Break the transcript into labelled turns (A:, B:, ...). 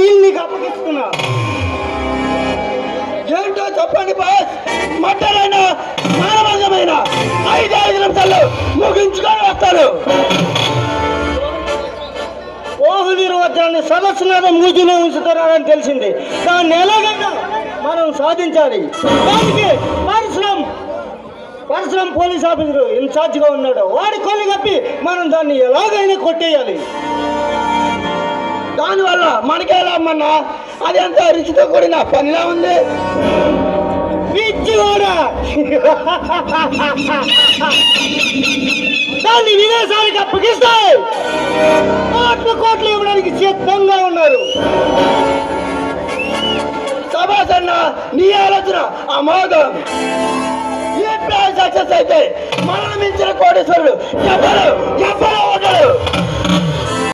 A: Deal నీకు అప్పగిస్తున్నా.
B: ఏంటో చెప్పండి బాస్. మర్డర్ అయినా మానవంగమైన 5 నిమిషాల్లో ముగించుకొని వస్తారు.
A: ఓహు నిర్వచనాన్ని సదస్సులాగా మూజులో ఉంచుతున్నారని తెలిసింది. దాన్ని ఎలాగైనా మనం సాధించాలి. దానికి పరశురాం పోలీస్ ఆఫీసరు ఇన్ఛార్జిగా ఉన్నాడు. వాడి కొల్లి కప్పి మనం దాన్ని ఎలాగైనా కొట్టేయాలి.
B: దానివల్ల మనకేలా అమ్మన్నా, అది ఎంత రుచితో కూడిన పనిలా ఉంది.
A: పిచ్చి కూడా దాన్ని విదేశానికి అప్పగిస్తాయి. కోట్లు ఇవ్వడానికి సిద్ధంగా ఉన్నారు.
B: సభాసన్న, నీ ఆలోచన అమోఘం. ఈ ప్లాన్ సక్సెస్ అయితే మనల్ని మించిన కోటేశ్వరుడు ఎవరు ఉండడు.